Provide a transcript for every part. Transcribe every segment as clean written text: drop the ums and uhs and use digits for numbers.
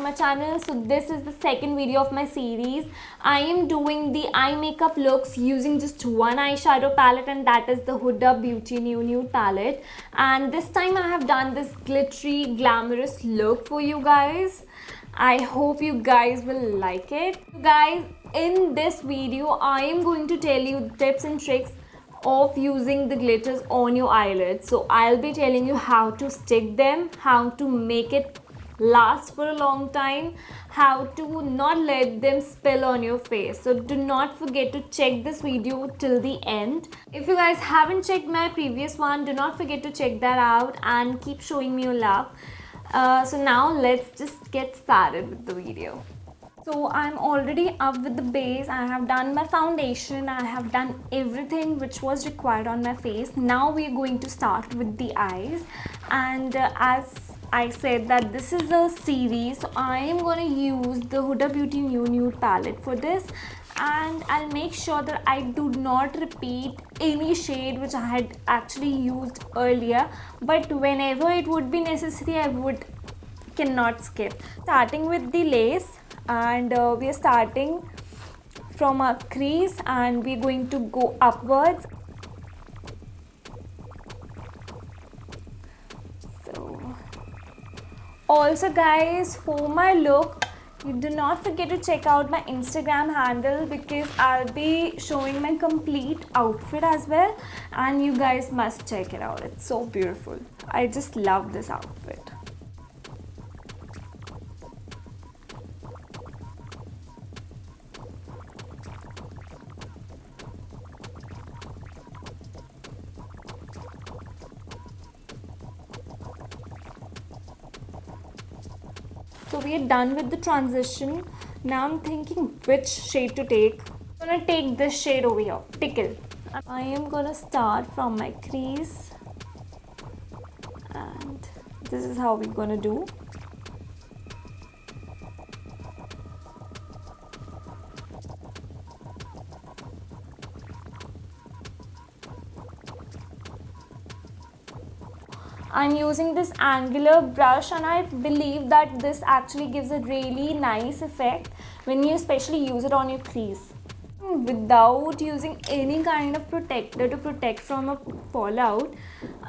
to my channel. So this is the second video of my series. I am doing the eye makeup looks using just one eyeshadow palette, and that is the Huda Beauty Nude palette. And this time I have done this glittery glamorous look for you guys. I hope you guys will like it. Guys, in this video I am going to tell you the tips and tricks of using the glitters on your eyelids. So I'll be telling you how to stick them, how to make it last for a long time, how to not let them spill on your face. So do not forget to check this video till the end. If you guys haven't checked my previous one, do not forget to check that out and keep showing me your love. So now let's just get started with the video. So I'm already up with the base. I have done my foundation. I have done everything which was required on my face. Now we are going to start with the eyes. And as I said that this is a series, so I am going to use the Huda Beauty Nude palette for this. And I'll make sure that I do not repeat any shade which I had actually used earlier. But whenever it would be necessary, I cannot skip. Starting with the lace. And we are starting from our crease and we're going to go upwards. So also guys, for my look, you do not forget to check out my Instagram handle because I'll be showing my complete outfit as well, and you guys must check it out. It's so beautiful. I just love this outfit. So we are done with the transition. Now I'm thinking which shade to take. I'm gonna take this shade over here, Tickle. I am gonna start from my crease, and this is how we're gonna do. I'm using this angular brush, and I believe that this actually gives a really nice effect when you especially use it on your crease. Without using any kind of protector to protect from a fallout,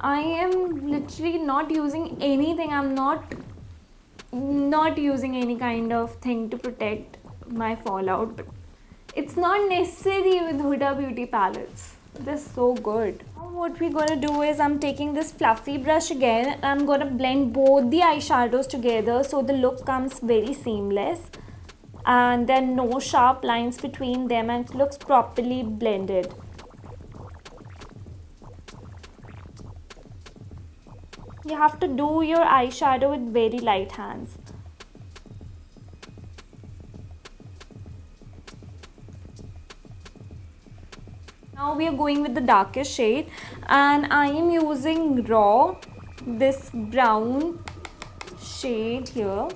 I am literally not using anything. I'm not using any kind of thing to protect my fallout. But it's not necessary with Huda Beauty palettes. They're so good. What we're gonna do is I'm taking this fluffy brush again and I'm gonna blend both the eyeshadows together so the look comes very seamless and there are no sharp lines between them and it looks properly blended. You have to do your eyeshadow with very light hands. Now we are going with the darkest shade, and I am using Raw, this brown shade here.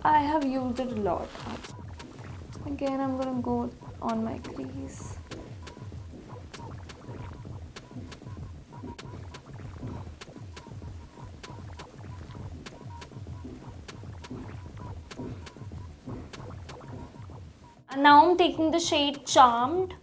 I have used it a lot. Again, I'm going to go on my crease. And now I'm taking the shade Charmed.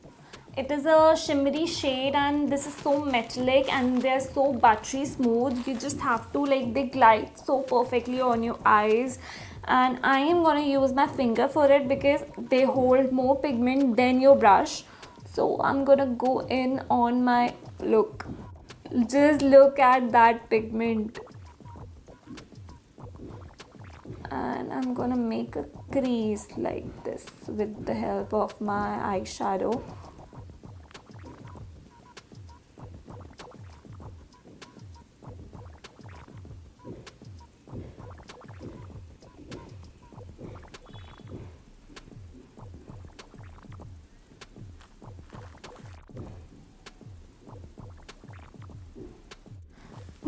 It is a shimmery shade and this is so metallic and they're so buttery smooth. You just have to they glide so perfectly on your eyes. And I am going to use my finger for it because they hold more pigment than your brush. So I'm going to go in on my look. Just look at that pigment. And I'm going to make a crease like this with the help of my eyeshadow.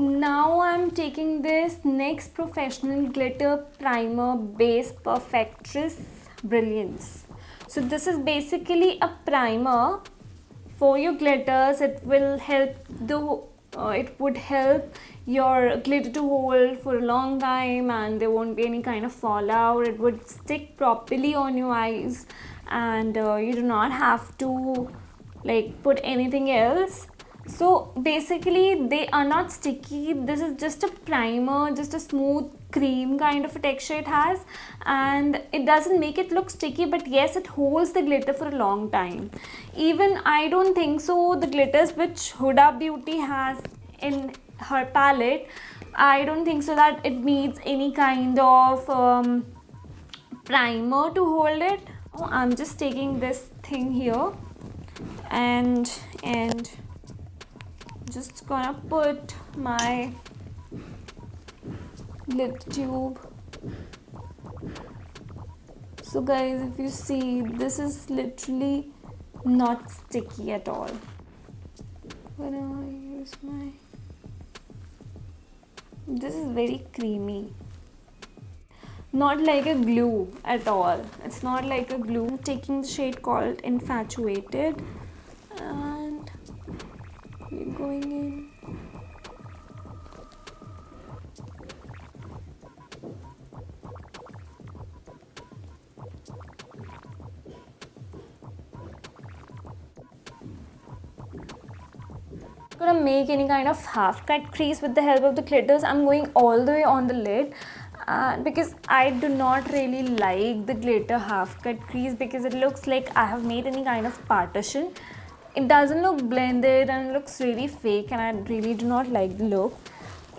Now I'm taking this NYX Professional Glitter Primer Base Perfectress Brilliance. So this is basically a primer for your glitters. It will help it would help your glitter to hold for a long time and there won't be any kind of fallout. It would stick properly on your eyes, and you do not have to like put anything else. So basically they are not sticky. This is just a primer, just a smooth cream kind of a texture it has, and it doesn't make it look sticky, but yes, it holds the glitter for a long time. Even I don't think so the glitters which Huda Beauty has in her palette, I don't think so that it needs any kind of primer to hold it. I'm just taking this thing here and just gonna put my lip tube. So guys, if you see, this is literally not sticky at all. When I use my, this is very creamy, not like a glue at all. It's not like a glue. I'm taking the shade called Infatuated and we're going in. Gonna make any kind of half cut crease with the help of the glitters. I'm going all the way on the lid because I do not really like the glitter half cut crease because it looks like I have made any kind of partition. It doesn't look blended and it looks really fake, and I really do not like the look.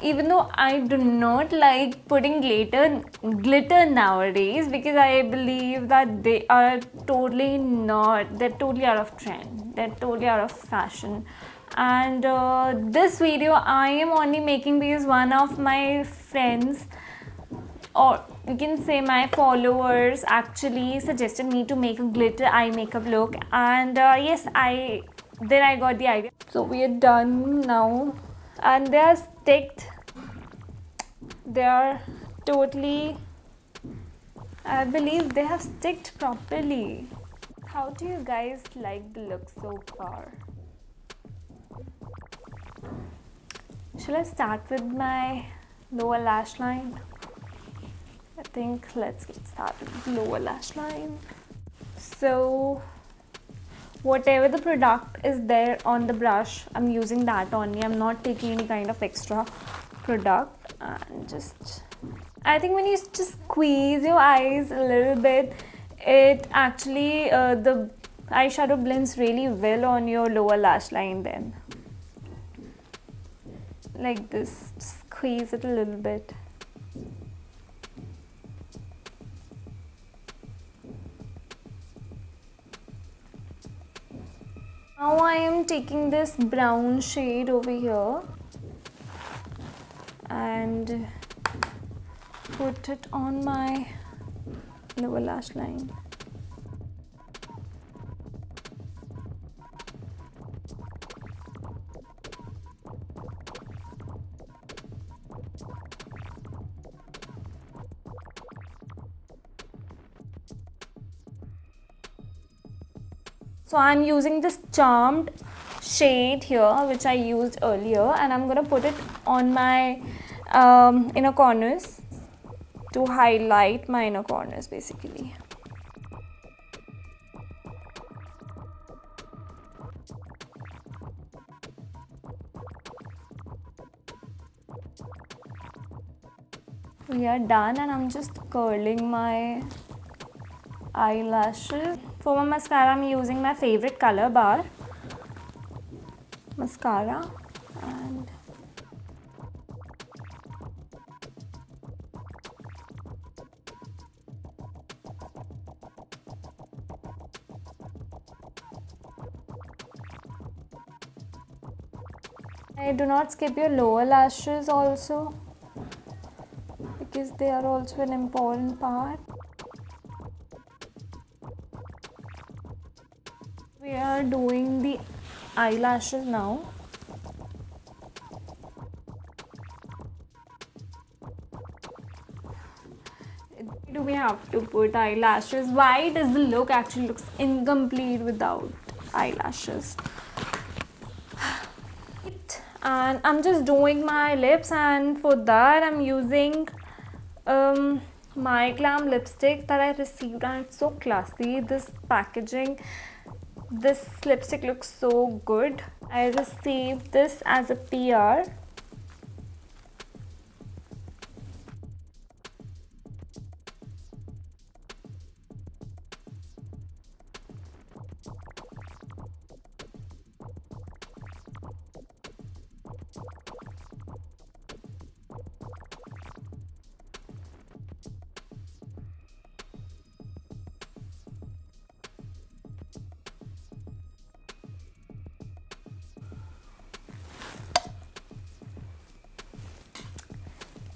Even though I do not like putting glitter nowadays, because I believe that they are totally not, they're totally out of trend, they're totally out of fashion. And this video I am only making because one of my friends, or you can say my followers, actually suggested me to make a glitter eye makeup look, and yes, then I got the idea. So we are done now, and they are sticked. They are totally, I believe they have sticked properly. How do you guys like the look so far? Shall I start with my lower lash line? I think let's get started with the lower lash line. So whatever the product is there on the brush, I'm using that only. I'm not taking any kind of extra product, and just, I think when you just squeeze your eyes a little bit, it actually the eyeshadow blends really well on your lower lash line. Then like this, just squeeze it a little bit. Now I am taking this brown shade over here and put it on my lower lash line. So I'm using this Charmed shade here, which I used earlier, and I'm gonna put it on my inner corners to highlight my inner corners basically. We are done, and I'm just curling my eyelashes. For my mascara, I'm using my favorite Colorbar mascara, and I do not skip your lower lashes also, because they are also an important part. We are doing the eyelashes now. Do we have to put eyelashes? Why does the look actually looks incomplete without eyelashes? and I'm just doing my lips, and for that I'm using Myglamm lipstick that I received, and it's so classy. This packaging, this lipstick looks so good. I received this as a PR.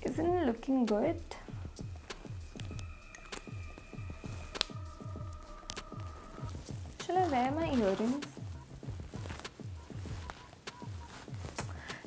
Isn't it looking good? Shall I wear my earrings?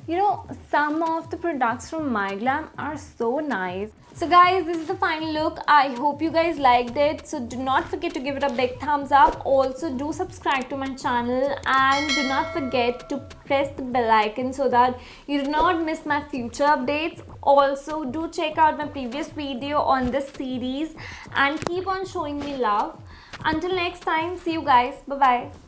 You know, some of the products from Myglamm are so nice. So guys, this is the final look. I hope you guys liked it. So do not forget to give it a big thumbs up. Also do subscribe to my channel, and do not forget to press the bell icon so that you do not miss my future updates. Also do check out my previous video on this series and keep on showing me love. Until next time, see you guys. Bye bye.